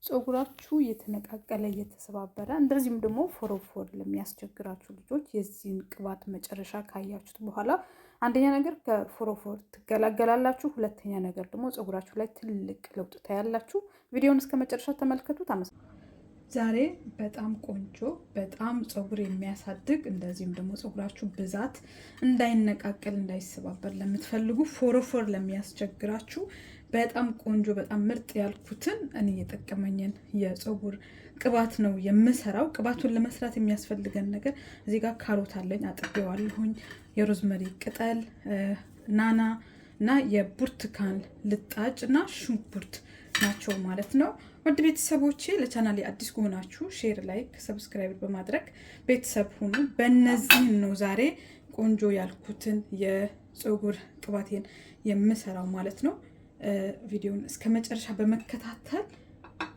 ፀጉራችሁ የተነቃቀለ የተሰባበረ እንደዚህም ደግሞ ፎሮፎር ለሚያስቸግራችሁ ልጆች የዚህን ቅባት መጨረሻ ካያችሁት በኋላ አንደኛ ነገር ከፎሮፎር ትገላገላላችሁ፣ ሁለተኛ ነገር ደግሞ ፀጉራችሁ ላይ ትልቅ ለውጥ ታያላችሁ። ቪዲዮውን እስከ መጨረሻ ተመልከቱት። ዛሬ በጣም ቆንጆ በጣም ፀጉር የሚያሳድግ እንደዚህም ደግሞ ፀጉራችሁ ብዛት እንዳይነቃቀል እንዳይሰባበር ለምትፈልጉ ፎሮፎር ለሚያስቸግራችሁ በጣም ቆንጆ በጣም ምርጥ ያልኩትን እኔ የጠቀመኝን የፀጉር ቅባት ነው የምሰራው። ቅባቱን ለመስራት የሚያስፈልገን ነገር እዚህ ጋር ካሮት አለኝ አጥቤዋለሁኝ፣ የሮዝመሪ ቅጠል፣ ናና እና የብርቱካን ልጣጭ እና ሽንኩርት ናቸው ማለት ነው። ውድ ቤተሰቦቼ ለቻናሌ አዲስ ከሆናችሁ ሼር፣ ላይክ፣ ሰብስክራይብ በማድረግ ቤተሰብ ሁኑ። በእነዚህ ነው ዛሬ ቆንጆ ያልኩትን የፀጉር ቅባቴን የምሰራው ማለት ነው። ቪዲዮውን እስከ መጨረሻ በመከታተል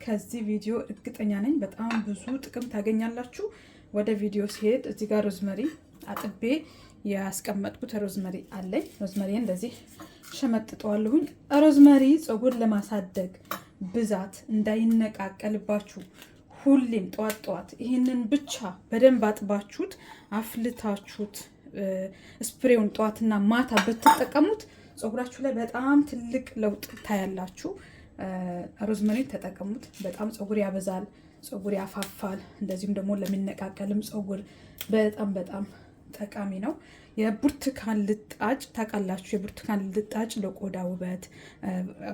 ከዚህ ቪዲዮ እርግጠኛ ነኝ በጣም ብዙ ጥቅም ታገኛላችሁ። ወደ ቪዲዮ ሲሄድ እዚህ ጋር ሮዝመሪ አጥቤ ያስቀመጥኩት ሮዝመሪ አለኝ። ሮዝመሪ እንደዚህ ሸመጥጠዋለሁኝ። ሮዝመሪ ፀጉር ለማሳደግ ብዛት እንዳይነቃቀልባችሁ ሁሌም ጠዋት ጠዋት ይህንን ብቻ በደንብ አጥባችሁት አፍልታችሁት ስፕሬውን ጠዋትና ማታ ብትጠቀሙት ፀጉራችሁ ላይ በጣም ትልቅ ለውጥ ታያላችሁ። ሮዝመሪ ተጠቀሙት። በጣም ፀጉር ያበዛል፣ ፀጉር ያፋፋል። እንደዚሁም ደግሞ ለሚነቃቀልም ፀጉር በጣም በጣም ጠቃሚ ነው። የብርቱካን ልጣጭ ታውቃላችሁ። የብርቱካን ልጣጭ ለቆዳ ውበት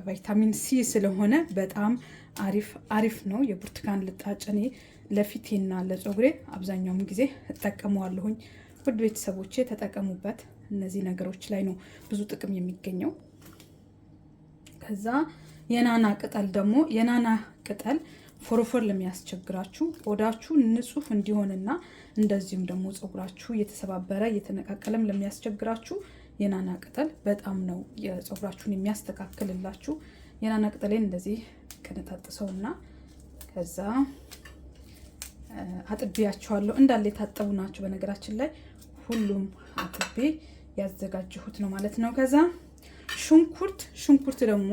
ቫይታሚን ሲ ስለሆነ በጣም አሪፍ ነው። የብርቱካን ልጣጭ እኔ ለፊቴና ለፀጉሬ አብዛኛውን ጊዜ እጠቀመዋለሁኝ። ውድ ቤተሰቦቼ ተጠቀሙበት። እነዚህ ነገሮች ላይ ነው ብዙ ጥቅም የሚገኘው። ከዛ የናና ቅጠል ደግሞ የናና ቅጠል ፎሮፎር ለሚያስቸግራችሁ ቆዳችሁ ንጹህ እንዲሆንና እንደዚሁም ደግሞ ፀጉራችሁ እየተሰባበረ እየተነቃቀለም ለሚያስቸግራችሁ የናና ቅጠል በጣም ነው የፀጉራችሁን የሚያስተካክልላችሁ። የናና ቅጠሌን እንደዚህ ከነጣጥሰውና ከዛ አጥቤያቸዋለሁ። እንዳለ የታጠቡ ናቸው በነገራችን ላይ ሁሉም አጥቤ ያዘጋጀሁት ነው ማለት ነው። ከዛ ሽንኩርት ደግሞ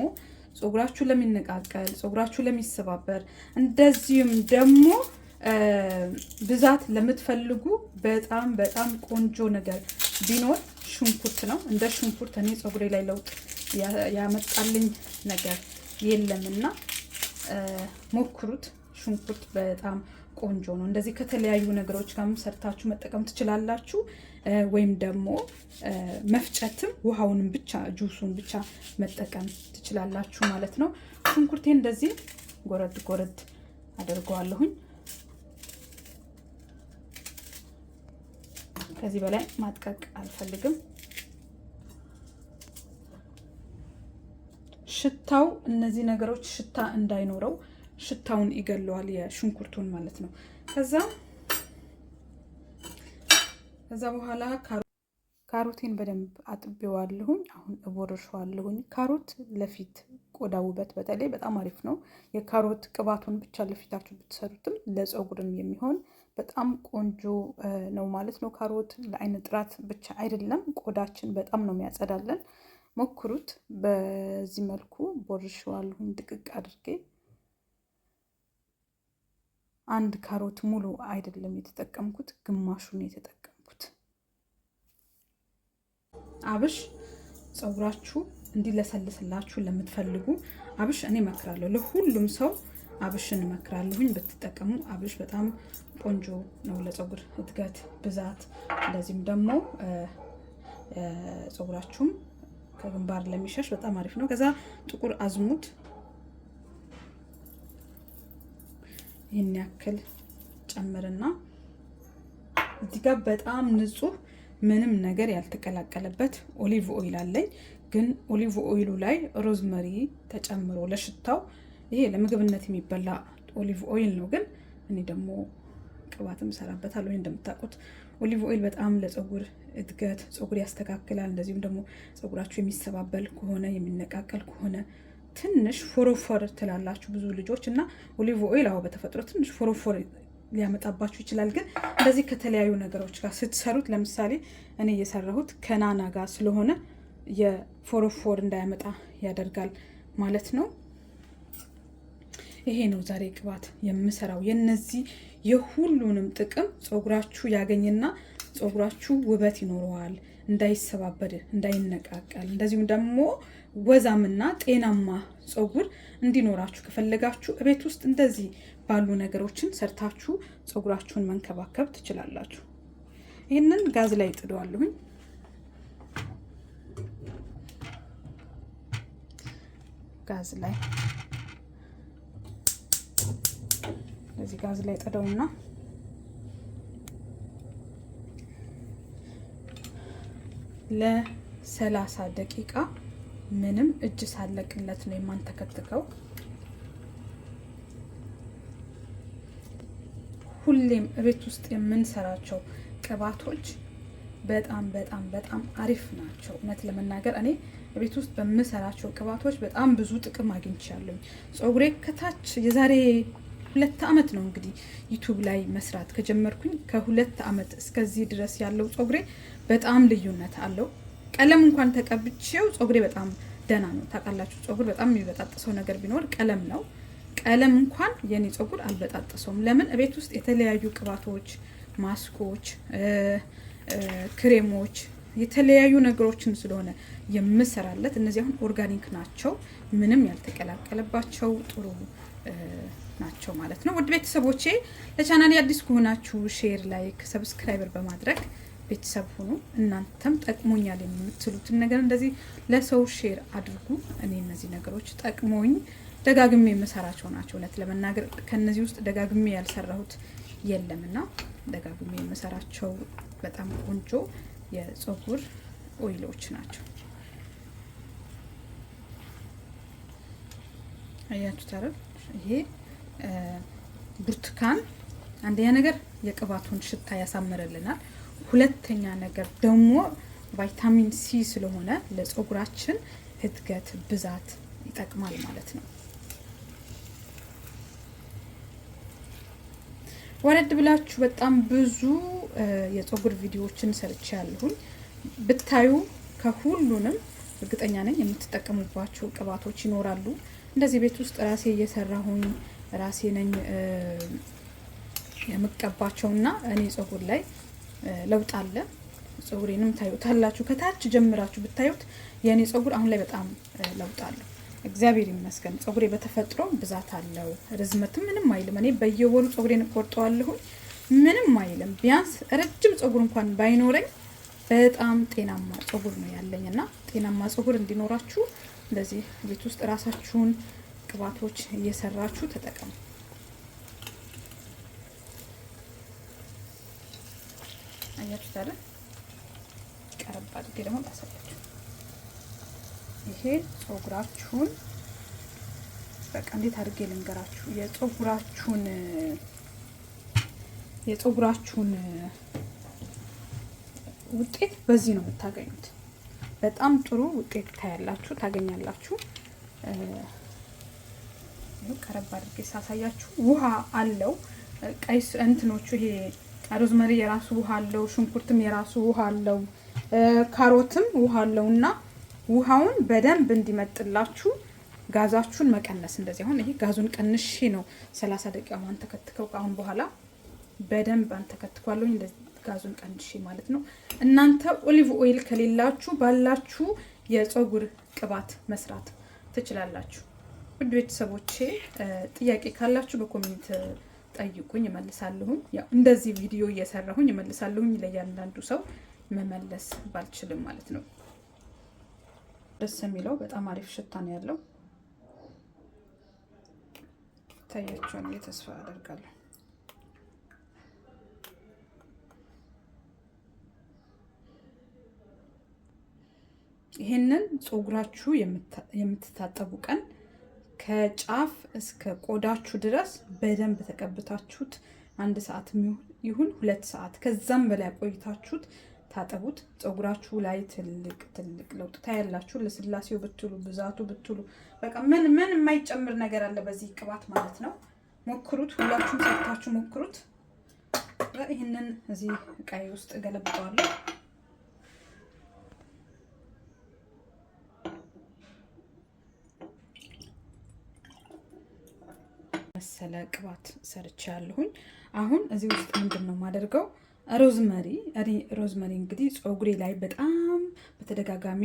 ፀጉራችሁ ለሚነቃቀል ፀጉራችሁ ለሚሰባበር እንደዚሁም ደግሞ ብዛት ለምትፈልጉ በጣም በጣም ቆንጆ ነገር ቢኖር ሽንኩርት ነው። እንደ ሽንኩርት እኔ ፀጉሬ ላይ ለውጥ ያመጣልኝ ነገር የለምና ሞክሩት። ሽንኩርት በጣም ቆንጆ ነው። እንደዚህ ከተለያዩ ነገሮች ጋር ሰርታችሁ መጠቀም ትችላላችሁ። ወይም ደግሞ መፍጨትም ውሃውንም ብቻ ጁሱን ብቻ መጠቀም ትችላላችሁ ማለት ነው። ሽንኩርቴን እንደዚህ ጎረድ አደርገዋለሁኝ። ከዚህ በላይ ማጥቀቅ አልፈልግም። ሽታው እነዚህ ነገሮች ሽታ እንዳይኖረው ሽታውን ይገለዋል የሽንኩርቱን ማለት ነው። ከዛ በኋላ ካሮቴን በደንብ አጥቤዋለሁኝ። አሁን እቦርሸዋለሁኝ። ካሮት ለፊት ቆዳ ውበት በተለይ በጣም አሪፍ ነው። የካሮት ቅባቱን ብቻ ለፊታችሁ ብትሰሩትም ለፀጉርም የሚሆን በጣም ቆንጆ ነው ማለት ነው። ካሮት ለአይን ጥራት ብቻ አይደለም፣ ቆዳችን በጣም ነው የሚያጸዳለን። ሞክሩት። በዚህ መልኩ ቦርሸዋለሁኝ ድቅቅ አድርጌ። አንድ ካሮት ሙሉ አይደለም የተጠቀምኩት፣ ግማሹን የተጠቀምኩት። አብሽ ፀጉራችሁ እንዲለሰልስላችሁ ለምትፈልጉ አብሽ እኔ እመክራለሁ። ለሁሉም ሰው አብሽን እመክራለሁኝ ብትጠቀሙ። አብሽ በጣም ቆንጆ ነው ለፀጉር እድገት ብዛት፣ እንደዚህም ደግሞ ፀጉራችሁም ከግንባር ለሚሸሽ በጣም አሪፍ ነው። ከዛ ጥቁር አዝሙድ ይህን ያክል ጨምርና እዚህ ጋር በጣም ንጹህ ምንም ነገር ያልተቀላቀለበት ኦሊቭ ኦይል አለኝ። ግን ኦሊቭ ኦይሉ ላይ ሮዝመሪ ተጨምሮ ለሽታው ይሄ ለምግብነት የሚበላ ኦሊቭ ኦይል ነው። ግን እኔ ደግሞ ቅባትም ሰራበታለሁ። እንደምታውቁት ኦሊቭ ኦይል በጣም ለፀጉር እድገት ፀጉር ያስተካክላል። እንደዚሁም ደግሞ ፀጉራችሁ የሚሰባበል ከሆነ የሚነቃቀል ከሆነ ትንሽ ፎሮፎር ትላላችሁ ብዙ ልጆች እና ኦሊቭ ኦይል አዎ በተፈጥሮ ትንሽ ፎሮፎር ሊያመጣባችሁ ይችላል። ግን እንደዚህ ከተለያዩ ነገሮች ጋር ስትሰሩት ለምሳሌ እኔ እየሰራሁት ከናና ጋር ስለሆነ የፎሮፎር እንዳያመጣ ያደርጋል ማለት ነው። ይሄ ነው ዛሬ ቅባት የምሰራው። የነዚህ የሁሉንም ጥቅም ፀጉራችሁ ያገኝና ፀጉራችሁ ውበት ይኖረዋል፣ እንዳይሰባበድ፣ እንዳይነቃቀል፣ እንደዚሁም ደግሞ ወዛምና ጤናማ ፀጉር እንዲኖራችሁ ከፈለጋችሁ እቤት ውስጥ እንደዚህ ባሉ ነገሮችን ሰርታችሁ ፀጉራችሁን መንከባከብ ትችላላችሁ። ይህንን ጋዝ ላይ ጥደዋለሁኝ። ጋዝ ላይ እዚህ ጋዝ ላይ ጥደውና ለ30 ደቂቃ ምንም እጅ ሳለቅለት ነው የማንተከትከው። ሁሌም እቤት ውስጥ የምንሰራቸው ቅባቶች በጣም በጣም በጣም አሪፍ ናቸው። እውነት ለመናገር እኔ ቤት ውስጥ በምሰራቸው ቅባቶች በጣም ብዙ ጥቅም አግኝቻለሁ። ፀጉሬ ከታች የዛሬ 2 ዓመት ነው እንግዲህ ዩቲዩብ ላይ መስራት ከጀመርኩኝ። ከ2 ዓመት እስከዚህ ድረስ ያለው ፀጉሬ በጣም ልዩነት አለው። ቀለም እንኳን ተቀብቼው ፀጉሬ በጣም ደህና ነው። ታውቃላችሁ ፀጉር በጣም የሚበጣጥሰው ነገር ቢኖር ቀለም ነው። ቀለም እንኳን የኔ ፀጉር አልበጣጥሰውም። ለምን? ቤት ውስጥ የተለያዩ ቅባቶች፣ ማስኮች፣ ክሬሞች የተለያዩ ነገሮችን ስለሆነ የምሰራለት እነዚህ አሁን ኦርጋኒክ ናቸው፣ ምንም ያልተቀላቀለባቸው ጥሩ ናቸው ማለት ነው። ውድ ቤተሰቦቼ ለቻናሌ አዲስ ከሆናችሁ ሼር፣ ላይክ፣ ሰብስክራይበር በማድረግ ቤተሰብ ሁኑ። እናንተም ጠቅሞኛል የምትሉትን ነገር እንደዚህ ለሰው ሼር አድርጉ። እኔ እነዚህ ነገሮች ጠቅሞኝ ደጋግሜ የምሰራቸው ናቸው። እውነት ለመናገር ከነዚህ ውስጥ ደጋግሜ ያልሰራሁት የለምና ደጋግሜ የምሰራቸው በጣም ቆንጆ የፀጉር ኦይሎች ናቸው። አያችሁት አይደል? ይሄ ብርቱካን አንደኛ ነገር የቅባቱን ሽታ ያሳምርልናል። ሁለተኛ ነገር ደግሞ ቫይታሚን ሲ ስለሆነ ለፀጉራችን እድገት ብዛት ይጠቅማል ማለት ነው። ወረድ ብላችሁ በጣም ብዙ የፀጉር ቪዲዮዎችን ሰርቻለሁኝ። ብታዩ ከሁሉንም እርግጠኛ ነኝ የምትጠቀሙባቸው ቅባቶች ይኖራሉ። እንደዚህ ቤት ውስጥ ራሴ እየሰራሁኝ ራሴ ነኝ የምቀባቸውና እኔ ፀጉር ላይ ለውጥ አለ። ፀጉሬንም ታዩታላችሁ። ከታች ጀምራችሁ ብታዩት የኔ ፀጉር አሁን ላይ በጣም ለውጥ አለው። እግዚአብሔር ይመስገን። ፀጉሬ በተፈጥሮ ብዛት አለው፣ ርዝመትም ምንም አይልም። እኔ በየወሩ ፀጉሬን ቆርጠዋለሁ፣ ምንም አይልም። ቢያንስ ረጅም ፀጉር እንኳን ባይኖረኝ በጣም ጤናማ ፀጉር ነው ያለኝና ጤናማ ፀጉር እንዲኖራችሁ እንደዚህ ቤት ውስጥ ራሳችሁን ቅባቶች እየሰራችሁ ተጠቀሙ። አያችሁ ታዲያ ቀረብ አድርጌ ደግሞ ታሳያችሁ። ይሄ ፀጉራችሁን በቃ እንዴት አድርጌ ልንገራችሁ? የፀጉራችሁን ውጤት በዚህ ነው የምታገኙት። በጣም ጥሩ ውጤት ታያላችሁ፣ ታገኛላችሁ። ቀረብ አድርጌ ሳሳያችሁ ውሃ አለው። ቀይ እንትኖቹ ይሄ ሮዝመሪ የራሱ ውሃ አለው፣ ሽንኩርትም የራሱ ውሃ አለው፣ ካሮትም ውሃ አለውና ውሃውን በደንብ እንዲመጥላችሁ ጋዛችሁን መቀነስ። እንደዚህ አሁን ይሄ ጋዙን ቀንሼ ነው 30 ደቂቃ ማንተከትከው። ከአሁን በኋላ በደንብ አንተከትኳለሁ። እንደዚህ ጋዙን ቀንሼ ማለት ነው። እናንተ ኦሊቭ ኦይል ከሌላችሁ ባላችሁ የፀጉር ቅባት መስራት ትችላላችሁ። ውድ ቤተሰቦቼ ጥያቄ ካላችሁ በኮሜንት ጠይቁኝ፣ እመልሳለሁ። ያው እንደዚህ ቪዲዮ እየሰራሁኝ እመልሳለሁ። ለእያንዳንዱ ሰው መመለስ ባልችልም ማለት ነው። ደስ የሚለው በጣም አሪፍ ሽታ ነው ያለው። ታያችኋል ተስፋ አደርጋለሁ። ይሄንን ፀጉራችሁ የምትታጠቡ ቀን ከጫፍ እስከ ቆዳችሁ ድረስ በደንብ ተቀብታችሁት 1 ሰዓት ይሁን 2 ሰዓት ከዛም በላይ ቆይታችሁት ታጠቡት። ፀጉራችሁ ላይ ትልቅ ለውጥ ታያላችሁ። ለስላሴው ብትሉ ብዛቱ ብትሉ በቃ ምን የማይጨምር ነገር አለ በዚህ ቅባት ማለት ነው። ሞክሩት፣ ሁላችሁም ሰርታችሁ ሞክሩት። ይሄንን እዚህ እቃዬ ውስጥ ገለብጠዋለሁ። መሰለ ቅባት ሰርቻለሁኝ። አሁን እዚህ ውስጥ ምንድን ነው የማደርገው? ሮዝመሪ። ሮዝመሪ እንግዲህ ፀጉሬ ላይ በጣም በተደጋጋሚ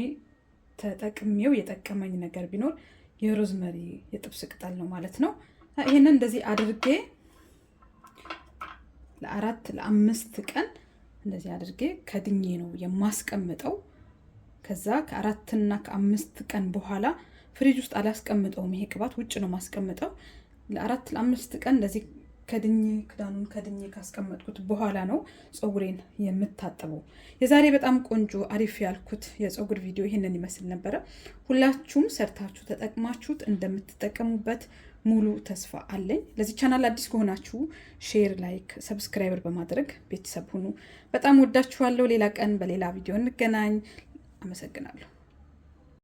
ተጠቅሜው የጠቀመኝ ነገር ቢኖር የሮዝመሪ የጥብስ ቅጠል ነው ማለት ነው። ይሄንን እንደዚህ አድርጌ ለ4-5 ቀን እንደዚህ አድርጌ ከድኜ ነው የማስቀምጠው። ከዛ ከ4 እና ከ5 ቀን በኋላ ፍሪጅ ውስጥ አላስቀምጠውም። ይሄ ቅባት ውጭ ነው ማስቀምጠው። ለ4-5 ቀን እንደዚህ ክዳኑን ከድኜ ካስቀመጥኩት በኋላ ነው ፀጉሬን የምታጠበው። የዛሬ በጣም ቆንጆ አሪፍ ያልኩት የፀጉር ቪዲዮ ይሄንን ይመስል ነበረ። ሁላችሁም ሰርታችሁ ተጠቅማችሁት እንደምትጠቀሙበት ሙሉ ተስፋ አለኝ። ለዚህ ቻናል አዲስ ከሆናችሁ ሼር፣ ላይክ፣ ሰብስክራይበር በማድረግ ቤተሰብ ሁኑ። በጣም ወዳችኋለሁ። ሌላ ቀን በሌላ ቪዲዮ እንገናኝ። አመሰግናለሁ።